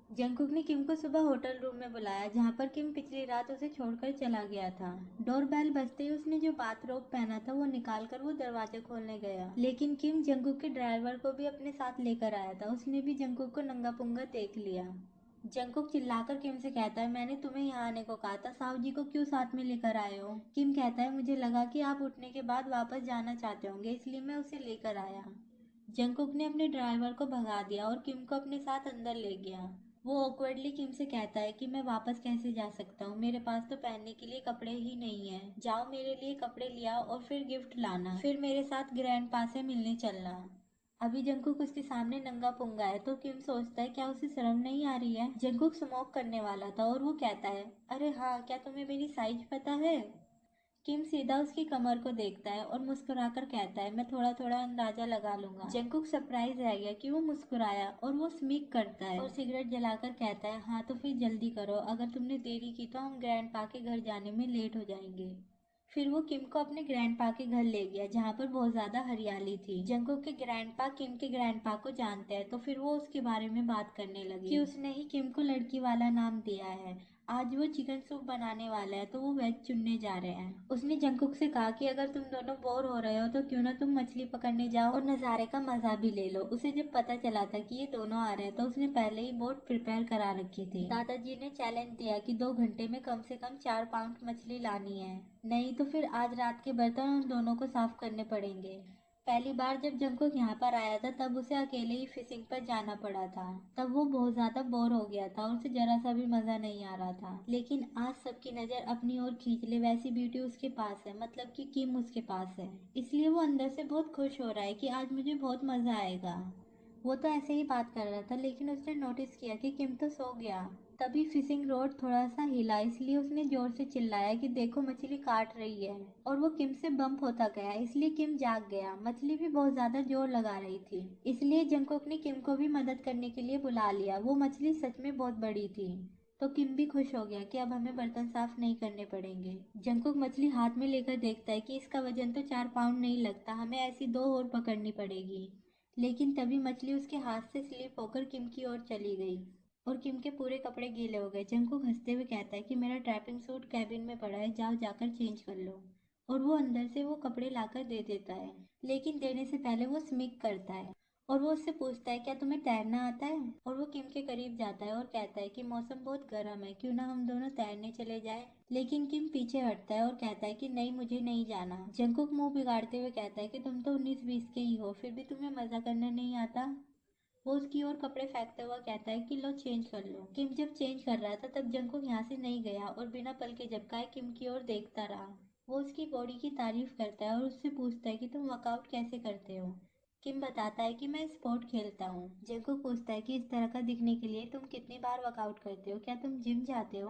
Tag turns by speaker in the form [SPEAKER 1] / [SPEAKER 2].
[SPEAKER 1] Jungkook ने किम को सुबह होटल रूम में बुलाया जहां पर किम पिछली रात उसे छोड़कर चला गया था। डोरबेल बजते ही उसने जो बाथरोब पहना था वो निकालकर वो दरवाजा खोलने गया, लेकिन किम जंगकुक के ड्राइवर को भी अपने साथ लेकर आया था। उसने भी जंगकुक को नंगा पुंगा देख लिया। जंगकुक चिल्लाकर किम से कहता है, मैंने तुम्हें यहाँ आने को कहा था, साहु जी को क्यों साथ में लेकर आए हो? किम कहता है, मुझे लगा कि आप उठने के बाद वापस जाना चाहते होंगे, इसलिए मैं उसे लेकर आया। जंगकुक ने अपने ड्राइवर को भगा दिया और किम को अपने साथ अंदर ले गया। वो ऑकवर्डली किम से कहता है कि मैं वापस कैसे जा सकता हूँ, मेरे पास तो पहनने के लिए कपड़े ही नहीं है। जाओ मेरे लिए कपड़े लिया और फिर गिफ्ट लाना, फिर मेरे साथ ग्रैंड पा से मिलने चलना। अभी जंगकुक उसके सामने नंगा पुंगा है तो किम सोचता है क्या उसे शर्म नहीं आ रही है। जंगकुक स्मोक करने वाला था और वो कहता है, अरे हाँ, क्या तुम्हें मेरी साइज पता है? किम सीधा उसकी कमर को देखता है और मुस्कुराकर कहता है, मैं थोड़ा थोड़ा अंदाजा लगा लूंगा। जंगकुक सरप्राइज रह गया कि वो मुस्कुराया और वो स्मीक करता है और सिगरेट जलाकर कहता है, हाँ तो फिर जल्दी करो, अगर तुमने देरी की तो हम ग्रैंड पा के घर जाने में लेट हो जाएंगे। फिर वो किम को अपने ग्रैंडपा के घर ले गया जहाँ पर बहुत ज्यादा हरियाली थी। जंगकुक के ग्रैंडपा किम के ग्रैंडपा को जानते हैं तो फिर वो उसके बारे में बात करने लगे कि उसने ही किम को लड़की वाला नाम दिया है। आज वो चिकन सूप बनाने वाला है तो वो वेज चुनने जा रहे हैं। उसने जंगकुक से कहा कि अगर तुम दोनों बोर हो रहे हो तो क्यों ना तुम मछली पकड़ने जाओ और नज़ारे का मजा भी ले लो। उसे जब पता चला था कि ये दोनों आ रहे हैं तो उसने पहले ही बोट प्रिपेयर करा रखी थी। दादाजी ने चैलेंज दिया कि 2 घंटे में कम से कम 4 पाउंड मछली लानी है, नहीं तो फिर आज रात के बर्तन उन दोनों को साफ करने पड़ेंगे। पहली बार जब जंगकुक यहाँ पर आया था तब उसे अकेले ही फिशिंग पर जाना पड़ा था। तब वो बहुत ज्यादा बोर हो गया था और उसे जरा सा भी मजा नहीं आ रहा था। लेकिन आज सबकी नजर अपनी ओर खींच ले वैसी ब्यूटी उसके पास है, मतलब कि किम उसके पास है। इसलिए वो अंदर से बहुत खुश हो रहा है कि आज मुझे बहुत मजा आएगा। वो तो ऐसे ही बात कर रहा था लेकिन उसने नोटिस किया कि किम तो सो गया। तभी फिशिंग रॉड थोड़ा सा हिला इसलिए उसने जोर से चिल्लाया कि देखो मछली काट रही है, और वो किम से बम्प होता गया इसलिए किम जाग गया। मछली भी बहुत ज्यादा जोर लगा रही थी इसलिए जंगकुक ने किम को भी मदद करने के लिए बुला लिया। वो मछली सच में बहुत बड़ी थी तो किम भी खुश हो गया कि अब हमें बर्तन साफ नहीं करने पड़ेंगे। जंगकुक मछली हाथ में लेकर देखता है कि इसका वजन तो 4 पाउंड नहीं लगता, हमें ऐसी 2 और पकड़नी पड़ेगी। लेकिन तभी मछली उसके हाथ से स्लिप होकर किम की ओर चली गई और किम के पूरे कपड़े गीले हो गए। जंगकुक हंसते हुए कहता है कि मेरा ट्रैपिंग सूट कैबिन में पड़ा है, जाओ जाकर चेंज कर लो। और वो अंदर से वो कपड़े लाकर दे देता है, लेकिन देने से पहले वो स्मिक करता है और वो उससे पूछता है क्या तुम्हें तैरना आता है? और वो किम के करीब जाता है और कहता है कि मौसम बहुत गर्म है, क्यों ना हम दोनों तैरने चले जाएं। लेकिन किम पीछे हटता है और कहता है कि नहीं, मुझे नहीं जाना। जंगकुक मुंह बिगाड़ते हुए कहता है कि तुम तो 19-20 के ही हो, फिर भी तुम्हें मजा करना नहीं आता। वो उसकी ओर कपड़े फेंकते हुआ कहता है कि लो चेंज कर लो। किम जब चेंज कर रहा था तब जंगकुक यहाँ से नहीं गया और बिना पल के झपकाए किम की ओर देखता रहा। वो उसकी बॉडी की तारीफ करता है और उससे पूछता है कि तुम वर्कआउट कैसे करते हो? किम बताता है कि मैं स्पोर्ट खेलता हूँ। जंगकुक पूछता है कि इस तरह का दिखने के लिए तुम कितनी बार वर्कआउट करते हो, क्या तुम जिम जाते हो?